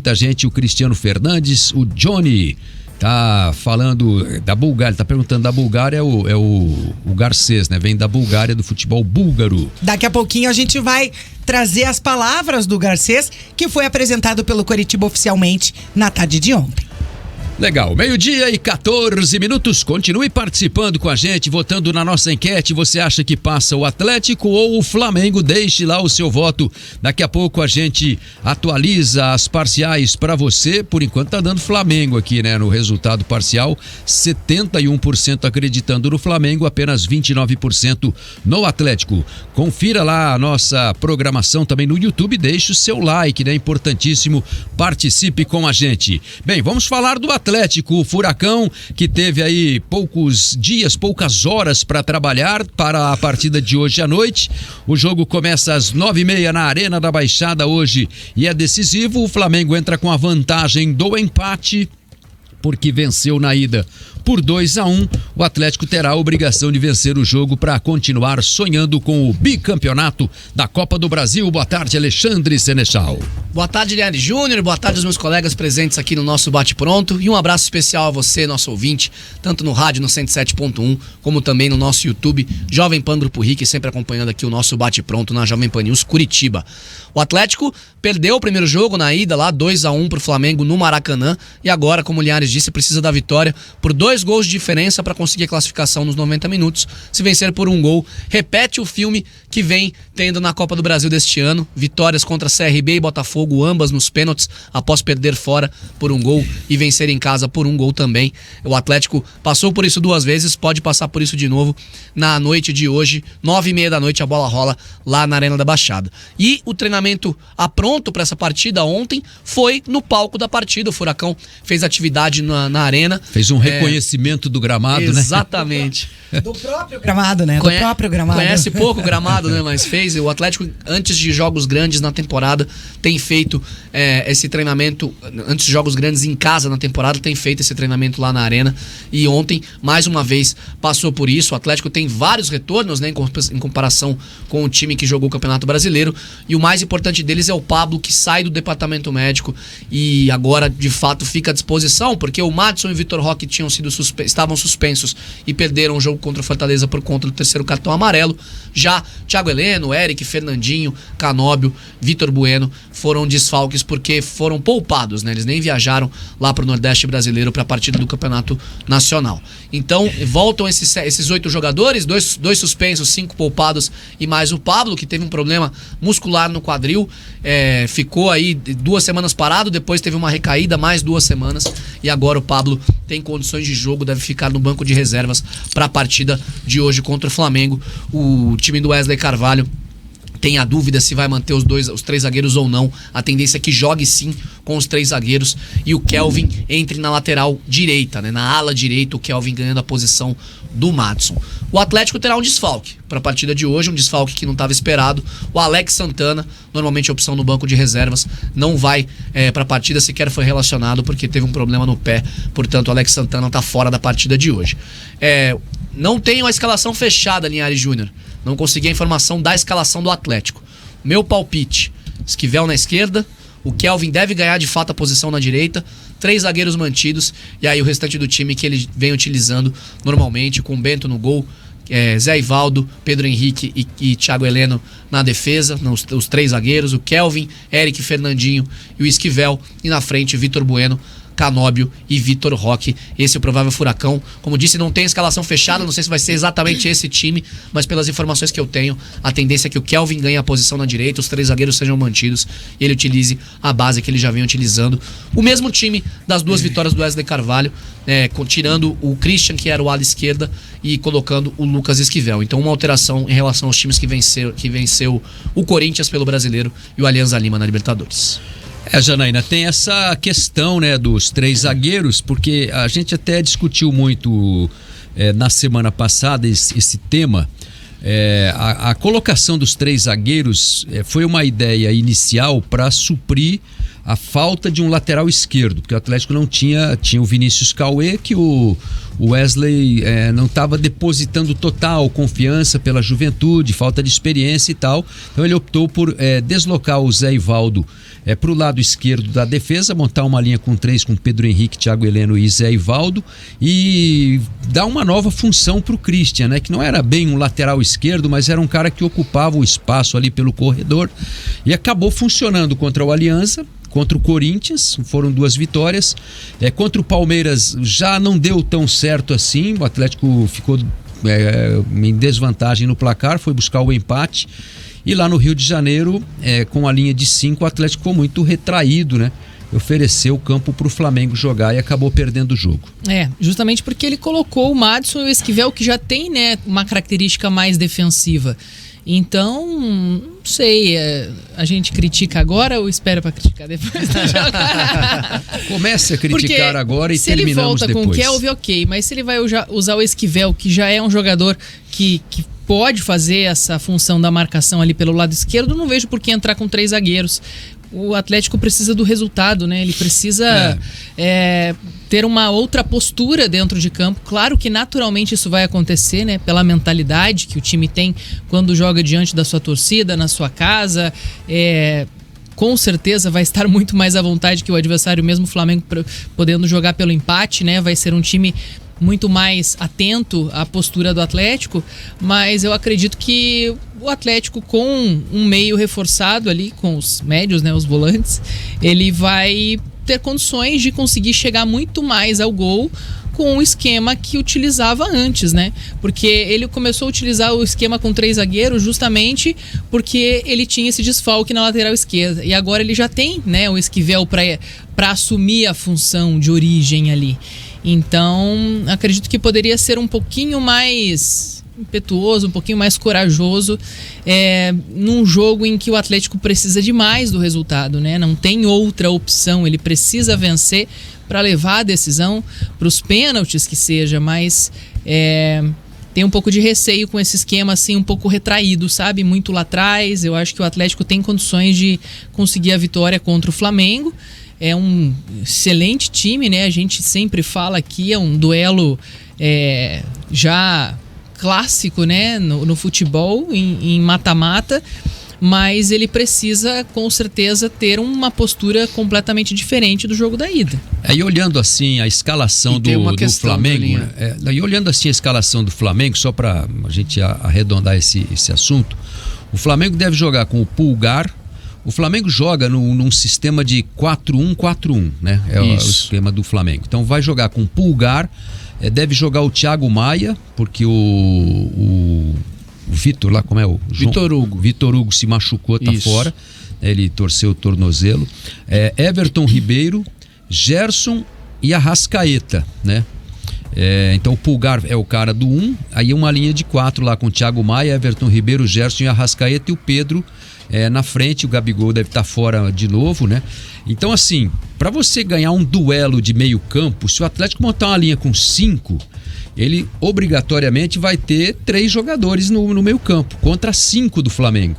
muita gente, o Cristiano Fernandes, o Johnny tá falando da Bulgária, tá perguntando da Bulgária, o Garcês, né? Vem da Bulgária, do futebol búlgaro. Daqui a pouquinho a gente vai trazer as palavras do Garcês, que foi apresentado pelo Coritiba oficialmente na tarde de ontem. Legal, 12:14. Continue participando com a gente, votando na nossa enquete. Você acha que passa o Atlético ou o Flamengo? Deixe lá o seu voto. Daqui a pouco a gente atualiza as parciais para você. Por enquanto tá dando Flamengo aqui, né? No resultado parcial, 71% acreditando no Flamengo, apenas 29% no Atlético. Confira lá a nossa programação também no YouTube. Deixe o seu like, né? Importantíssimo. Participe com a gente. Bem, vamos falar do Atlético, o Furacão, que teve aí poucos dias, poucas horas para trabalhar para a partida de hoje à noite. O jogo começa às 9h30 na Arena da Baixada hoje e é decisivo. O Flamengo entra com a vantagem do empate, porque venceu na ida por 2-1. O Atlético terá a obrigação de vencer o jogo para continuar sonhando com o bicampeonato da Copa do Brasil. Boa tarde, Alexandre Senechal. Boa tarde, Linhares Júnior. Boa tarde aos meus colegas presentes aqui no nosso Bate Pronto. E um abraço especial a você, nosso ouvinte, tanto no rádio no 107.1, como também no nosso YouTube, Jovem Pan Grupo Rick, sempre acompanhando aqui o nosso Bate Pronto na Jovem Pan News Curitiba. O Atlético perdeu o primeiro jogo na ida lá, 2-1 pro Flamengo no Maracanã. E agora, como o Linhares disse, precisa da vitória por 2 gols de diferença para conseguir a classificação nos 90 minutos. Se vencer por 1 gol, repete o filme que vem tendo na Copa do Brasil deste ano. Vitórias contra CRB e Botafogo, ambas nos pênaltis, após perder fora por 1 gol e vencer em casa por 1 gol também. O Atlético passou por isso 2 vezes, pode passar por isso de novo na noite de hoje, 9h30 da noite, a bola rola lá na Arena da Baixada. E o treinamento pronto para essa partida ontem foi no palco da partida. O Furacão fez atividade na arena. Fez um reconhecimento do gramado, exatamente. né? Do próprio gramado, né? Do próprio gramado. Conhece pouco o gramado, né? Mas fez. O Atlético, antes de jogos grandes na temporada, tem feito esse treinamento. Antes de jogos grandes em casa na temporada, tem feito esse treinamento lá na arena. E ontem, mais uma vez, passou por isso. O Atlético tem vários retornos, né? Em comparação com o time que jogou o Campeonato Brasileiro. E o mais importante deles é o Pablo, que sai do departamento médico e agora, de fato, fica à disposição, porque o Madison e o Vitor Roque estavam suspensos e perderam o jogo contra o Fortaleza por conta do 3º cartão amarelo. Já Thiago Heleno, Eric, Fernandinho, Canóbio, Vitor Bueno foram desfalques porque foram poupados, né? Eles nem viajaram lá para o Nordeste brasileiro para a partida do Campeonato Nacional. Então, voltam esses 8 jogadores, dois suspensos, 5 poupados e mais o Pablo, que teve um problema muscular no quadril, ficou aí 2 semanas parado, depois teve uma recaída, mais 2 semanas, e agora o Pablo tem condições de jogo, deve ficar no banco de reservas para a partida de hoje contra o Flamengo. O time do Wesley Carvalho tem a dúvida se vai manter os 3 zagueiros ou não. A tendência é que jogue sim com os 3 zagueiros e o Kelvin entre na lateral direita, né? Na ala direita, o Kelvin ganhando a posição do Madison. O Atlético terá um desfalque para a partida de hoje, um desfalque que não estava esperado. O Alex Santana, normalmente opção no banco de reservas, não vai para a partida, sequer foi relacionado porque teve um problema no pé. Portanto, o Alex Santana está fora da partida de hoje. Não tenho a escalação fechada, Linhares Júnior. Não consegui a informação da escalação do Atlético. Meu palpite: Esquivel na esquerda, o Kelvin deve ganhar de fato a posição na direita, 3 zagueiros mantidos, e aí o restante do time que ele vem utilizando normalmente, com Bento no gol, Zé Ivaldo, Pedro Henrique e Thiago Heleno na defesa, os 3 zagueiros, o Kelvin, Eric, Fernandinho e o Esquivel, e na frente Vitor Bueno, Canóbio e Vitor Roque. Esse é o provável Furacão. Como disse, não tem escalação fechada, não sei se vai ser exatamente esse time, mas pelas informações que eu tenho, a tendência é que o Kelvin ganhe a posição na direita, os 3 zagueiros sejam mantidos e ele utilize a base que ele já vem utilizando. O mesmo time das 2 vitórias do Wesley Carvalho, tirando o Christian, que era o ala esquerda, e colocando o Lucas Esquivel. Então, uma alteração em relação aos times que venceu o Corinthians pelo Brasileiro e o Alianza Lima na Libertadores. Janaína, tem essa questão, né, dos 3 zagueiros, porque a gente até discutiu muito na semana passada esse tema. A colocação dos 3 zagueiros foi uma ideia inicial para suprir a falta de um lateral esquerdo, porque o Atlético não tinha o Vinícius Cauê, que o Wesley não estava depositando total confiança pela juventude, falta de experiência e tal. Então ele optou por deslocar o Zé Ivaldo para o lado esquerdo da defesa, montar uma linha com 3 com Pedro Henrique, Thiago Heleno e Zé Ivaldo, e dar uma nova função para o Christian, né? Que não era bem um lateral esquerdo, mas era um cara que ocupava o espaço ali pelo corredor, e acabou funcionando contra o Alianza. Contra o Corinthians, foram 2 vitórias. Contra o Palmeiras já não deu tão certo assim. O Atlético ficou em desvantagem no placar, foi buscar o empate. E lá no Rio de Janeiro, com a linha de 5, o Atlético ficou muito retraído, né? Ofereceu o campo para o Flamengo jogar e acabou perdendo o jogo. Justamente porque ele colocou o Madison e o Esquivel, que já tem, né, uma característica mais defensiva. Então, não sei, a gente critica agora ou espera para criticar depois do jogo? Comece a criticar agora e terminamos depois. Se ele volta com o Kelvin, ok, mas se ele vai usar o Esquivel, que já é um jogador que pode fazer essa função da marcação ali pelo lado esquerdo, não vejo por que entrar com 3 zagueiros. O Atlético precisa do resultado, né? Ele precisa ter uma outra postura dentro de campo. Claro que naturalmente isso vai acontecer, né? Pela mentalidade que o time tem quando joga diante da sua torcida, na sua casa. Com certeza vai estar muito mais à vontade que o adversário, mesmo o Flamengo podendo jogar pelo empate, né? Vai ser um time muito mais atento à postura do Atlético, mas eu acredito que o Atlético, com um meio reforçado ali, com os médios, né, os volantes, ele vai ter condições de conseguir chegar muito mais ao gol com o esquema que utilizava antes, né? Porque ele começou a utilizar o esquema com 3 zagueiros justamente porque ele tinha esse desfalque na lateral esquerda. E agora ele já tem, né, o Esquivel para assumir a função de origem ali. Então, acredito que poderia ser um pouquinho mais impetuoso, um pouquinho mais corajoso num jogo em que o Atlético precisa demais do resultado, né? Não tem outra opção, ele precisa vencer para levar a decisão, para os pênaltis que seja, mas tem um pouco de receio com esse esquema assim, um pouco retraído, sabe? Muito lá atrás. Eu acho que o Atlético tem condições de conseguir a vitória contra o Flamengo. É um excelente time, né? A gente sempre fala aqui, é um duelo já clássico, né? No futebol, em mata-mata, mas ele precisa, com certeza, ter uma postura completamente diferente do jogo da ida. E olhando assim a escalação do Flamengo, e olhando assim a escalação do Flamengo, só para a gente arredondar esse assunto, o Flamengo deve jogar com o Pulgar. O Flamengo joga num sistema de 4-1-4-1, né? O esquema do Flamengo. Então vai jogar com Pulgar, deve jogar o Thiago Maia, porque o Vitor lá, como é o João? Vitor Hugo se machucou, tá fora. Ele torceu o tornozelo. Everton Ribeiro, Gerson e Arrascaeta, né? Então o Pulgar é o cara do 1, aí uma linha de 4 lá com o Thiago Maia, Everton Ribeiro, Gerson e Arrascaeta, e o Pedro na frente. O Gabigol deve estar fora de novo, né? Então assim, para você ganhar um duelo de meio campo, se o Atlético montar uma linha com 5, ele obrigatoriamente vai ter 3 jogadores no meio campo, contra 5 do Flamengo,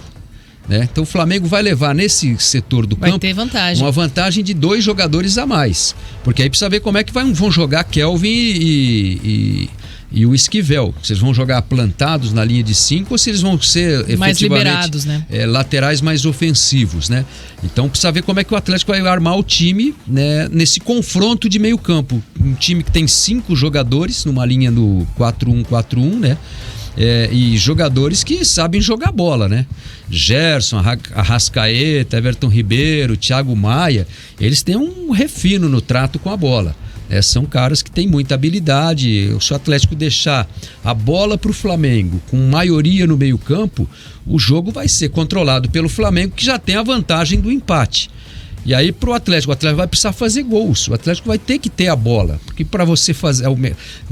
né? Então o Flamengo vai levar nesse setor do campo ter vantagem. Uma vantagem de 2 jogadores a mais, porque aí precisa ver como é que vão jogar Kelvin e o Esquivel. Se eles vão jogar plantados na linha de 5 ou se eles vão ser mais efetivamente liberados, né? Laterais mais ofensivos, né? Então precisa ver como é que o Atlético vai armar o time, né, nesse confronto de meio campo. Um time que tem 5 jogadores numa linha do 4-1-4-1, né? E jogadores que sabem jogar bola, né? Gerson, Arrascaeta, Everton Ribeiro, Thiago Maia, eles têm um refino no trato com a bola. São caras que têm muita habilidade. Se o Atlético deixar a bola para o Flamengo com maioria no meio campo, o jogo vai ser controlado pelo Flamengo, que já tem a vantagem do empate. E aí pro Atlético, o Atlético vai precisar fazer gols. O Atlético vai ter que ter a bola, porque para você fazer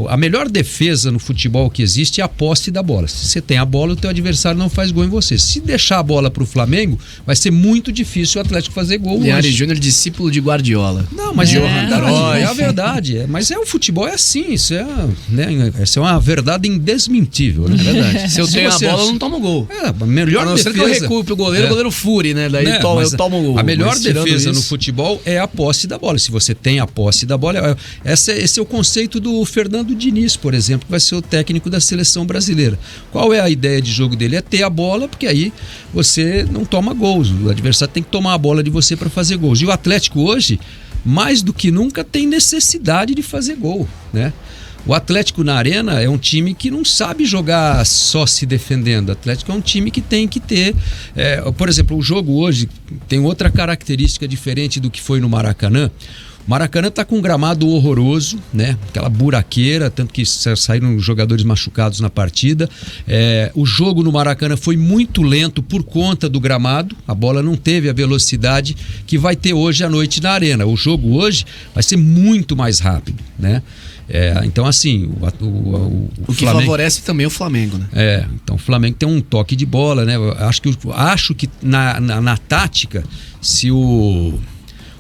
a melhor defesa no futebol que existe é a posse da bola. Se você tem a bola, o teu adversário não faz gol em você. Se deixar a bola pro Flamengo, vai ser muito difícil o Atlético fazer gol. Linhares Júnior, discípulo de Guardiola. Não, mas é a verdade. Mas o futebol é assim. Isso é uma verdade indesmentível, né? É verdade. Se eu tenho a bola, eu não tomo gol. A melhor defesa. Se eu recue pro goleiro, o goleiro fure, né? Daí eu tomo o gol. A melhor defesa beleza isso. no futebol é a posse da bola. Se você tem a posse da bola, esse é o conceito do Fernando Diniz, por exemplo, que vai ser o técnico da seleção brasileira. Qual é a ideia de jogo dele? É ter a bola, porque aí você não toma gols. O adversário tem que tomar a bola de você para fazer gols. E o Atlético hoje, mais do que nunca, tem necessidade de fazer gol, né? O Atlético na Arena é um time que não sabe jogar só se defendendo. O Atlético é um time que tem que ter... por exemplo, o jogo hoje tem outra característica diferente do que foi no Maracanã. O Maracanã está com um gramado horroroso, né? Aquela buraqueira, tanto que saíram jogadores machucados na partida. O jogo no Maracanã foi muito lento por conta do gramado. A bola não teve a velocidade que vai ter hoje à noite na Arena. O jogo hoje vai ser muito mais rápido, né? Então, assim, o que Flamengo, favorece também o Flamengo, né? Então o Flamengo tem um toque de bola, né? Acho que na tática, se o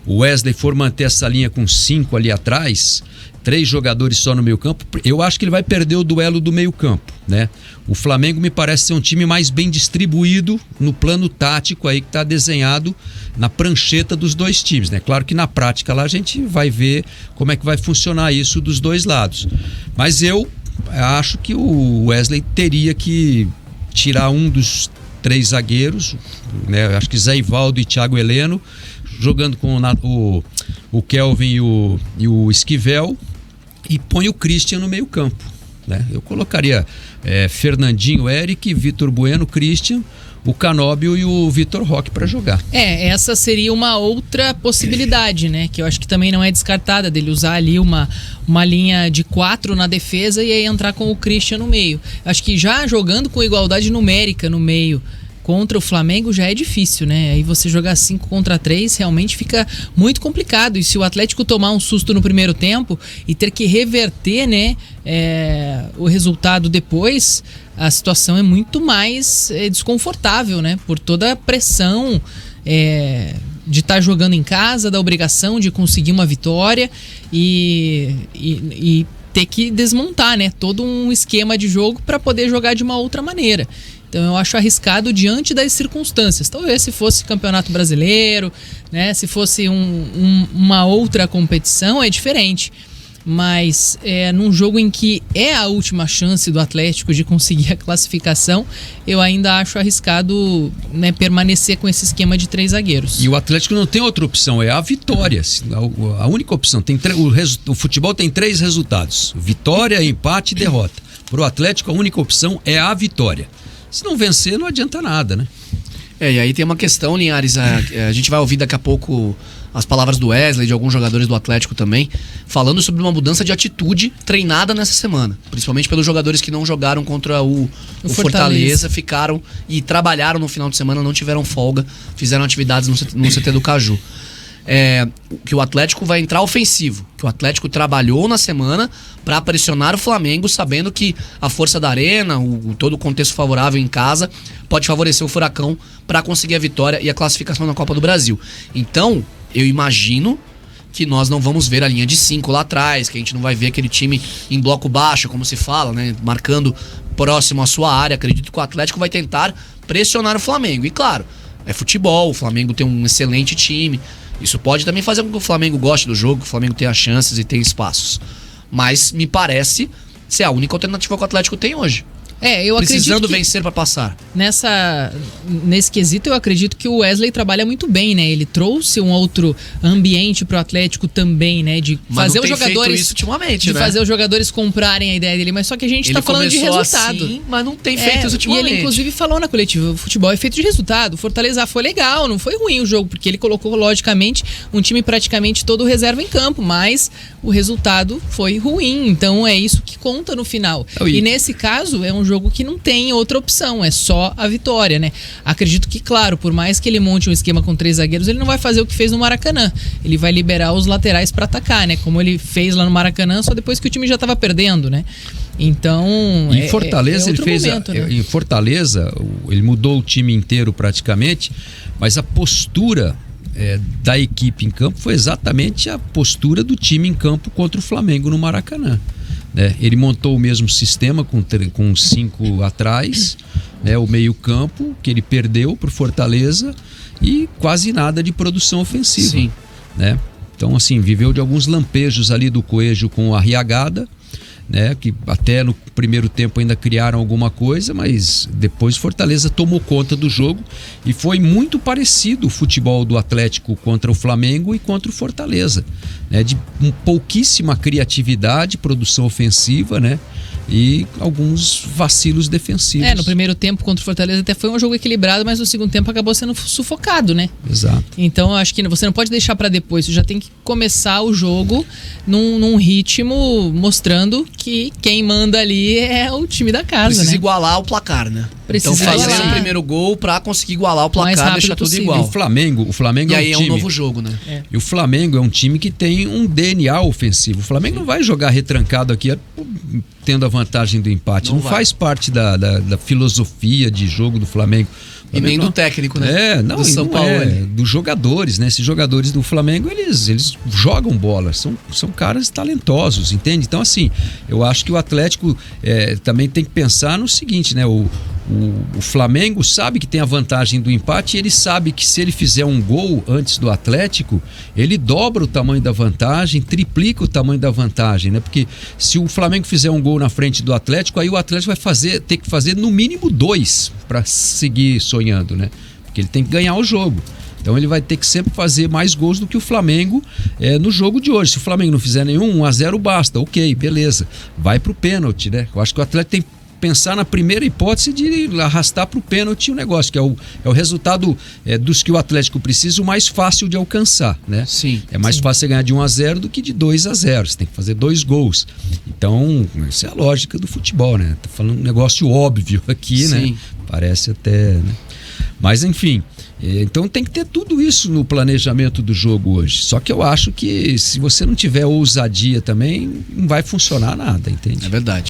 Wesley for manter essa linha com 5 ali atrás, 3 jogadores só no meio campo, eu acho que ele vai perder o duelo do meio campo, né? O Flamengo me parece ser um time mais bem distribuído no plano tático aí que está desenhado na prancheta dos dois times, né? Claro que na prática lá a gente vai ver como é que vai funcionar isso dos dois lados. Mas eu acho que o Wesley teria que tirar um dos 3 zagueiros, né? Acho que Zé Ivaldo e Thiago Heleno, jogando com o Kelvin e o Esquivel, e põe o Christian no meio campo, né? Eu colocaria Fernandinho, Eric, Vitor Bueno, Christian, o Canóbio e o Vitor Roque para jogar. Essa seria uma outra possibilidade, né? Que eu acho que também não é descartada, dele usar ali uma linha de 4 na defesa e aí entrar com o Christian no meio. Acho que já jogando com igualdade numérica no meio contra o Flamengo já é difícil, né? Aí você jogar 5 contra 3 realmente fica muito complicado. E se o Atlético tomar um susto no primeiro tempo e ter que reverter, né, o resultado depois, a situação é muito mais desconfortável, né? Por toda a pressão de estar jogando em casa, da obrigação de conseguir uma vitória e ter que desmontar, né, todo um esquema de jogo para poder jogar de uma outra maneira. Então eu acho arriscado diante das circunstâncias. Talvez se fosse Campeonato Brasileiro, né, se fosse uma outra competição, é diferente. Mas num jogo em que é a última chance do Atlético de conseguir a classificação, eu ainda acho arriscado, né, permanecer com esse esquema de 3 zagueiros. E o Atlético não tem outra opção, é a vitória. A única opção. O futebol tem 3 resultados: vitória, empate e derrota. Para o Atlético, a única opção é a vitória. Se não vencer, não adianta nada, né? E aí tem uma questão, Linhares, a gente vai ouvir daqui a pouco as palavras do Wesley, de alguns jogadores do Atlético também, falando sobre uma mudança de atitude treinada nessa semana, principalmente pelos jogadores que não jogaram contra o Fortaleza, ficaram e trabalharam no final de semana, não tiveram folga, fizeram atividades no CT do Caju. Que o Atlético vai entrar ofensivo, que o Atlético trabalhou na semana para pressionar o Flamengo, sabendo que a força da Arena, todo o contexto favorável em casa, pode favorecer o Furacão para conseguir a vitória e a classificação na Copa do Brasil. Então, eu imagino que nós não vamos ver a linha de 5 lá atrás, que a gente não vai ver aquele time em bloco baixo, como se fala, né, marcando próximo à sua área. Acredito que o Atlético vai tentar pressionar o Flamengo. E claro, é futebol, o Flamengo tem um excelente time. Isso pode também fazer com que o Flamengo goste do jogo, que o Flamengo tenha chances e tenha espaços. Mas me parece ser a única alternativa que o Atlético tem hoje. Eu precisando acredito que vencer para passar. Nesse quesito, eu acredito que o Wesley trabalha muito bem, né? Ele trouxe um outro ambiente pro Atlético também, né? De fazer os jogadores isso ultimamente, né? fazer os jogadores comprarem a ideia dele, mas só que a gente tá falando de resultado. Assim, mas não tem feito isso ultimamente. E ele inclusive falou na coletiva, o futebol é feito de resultado. O Fortaleza foi legal, não foi ruim o jogo, porque ele colocou logicamente um time praticamente todo reserva em campo, mas o resultado foi ruim. Então é isso que conta no final. E nesse caso é um jogo que não tem outra opção, é só a vitória, né? Acredito que, claro, por mais que ele monte um esquema com 3 zagueiros, ele não vai fazer o que fez no Maracanã. Ele vai liberar os laterais para atacar, né? Como ele fez lá no Maracanã, só depois que o time já estava perdendo, né? Então, em Fortaleza ele fez momento, né? Em Fortaleza ele mudou o time inteiro praticamente, mas a postura da equipe em campo foi exatamente a postura do time em campo contra o Flamengo no Maracanã. Ele montou o mesmo sistema com 5 atrás, o meio campo que ele perdeu para o Fortaleza, e quase nada de produção ofensiva. Sim. Né? Então, assim, viveu de alguns lampejos ali do Coelho com a Arriagada, né, que até no primeiro tempo ainda criaram alguma coisa, mas depois Fortaleza tomou conta do jogo e foi muito parecido o futebol do Atlético contra o Flamengo e contra o Fortaleza, né, de pouquíssima criatividade, produção ofensiva, né, e alguns vacilos defensivos. No primeiro tempo contra o Fortaleza até foi um jogo equilibrado, mas no segundo tempo acabou sendo sufocado, né? Exato. Então eu acho que você não pode deixar pra depois, você já tem que começar o jogo num ritmo mostrando que quem manda ali é o time da casa, Precisa né? igualar o placar, né? Precisa então fazer igualar. o primeiro gol pra conseguir igualar o Mais placar, rápido deixar tudo possível. igual. O Flamengo E é um aí time... é um novo jogo, né? E o Flamengo é um time que tem um DNA ofensivo. O Flamengo não vai jogar retrancado aqui tendo a vantagem do empate. Não faz parte da filosofia de jogo do Flamengo. E nem do técnico, né? Não, do São Paulo. Dos jogadores, né? Esses jogadores do Flamengo, eles jogam bola, são caras talentosos, entende? Então, assim, eu acho que o Atlético também tem que pensar no seguinte, né? O Flamengo sabe que tem a vantagem do empate e ele sabe que se ele fizer um gol antes do Atlético, ele dobra o tamanho da vantagem, triplica o tamanho da vantagem, né? Porque se o Flamengo fizer um gol na frente do Atlético, aí o Atlético vai ter que fazer no mínimo 2 para seguir sonhando, né? Porque ele tem que ganhar o jogo. Então ele vai ter que sempre fazer mais gols do que o Flamengo no jogo de hoje. Se o Flamengo não fizer nenhum, 1-0 basta, ok, beleza. Vai pro pênalti, né? Eu acho que o Atlético tem que pensar na primeira hipótese de arrastar para o pênalti o negócio, que é o resultado dos que o Atlético precisa, o mais fácil de alcançar, né? Sim. É mais fácil você ganhar de 1-0 do que de 2-0. Você tem que fazer 2 gols. Então, essa é a lógica do futebol, né? Tô falando um negócio óbvio aqui, Sim. né? Parece até, né? Mas, enfim, então tem que ter tudo isso no planejamento do jogo hoje. Só que eu acho que se você não tiver ousadia também, não vai funcionar nada, entende? É verdade.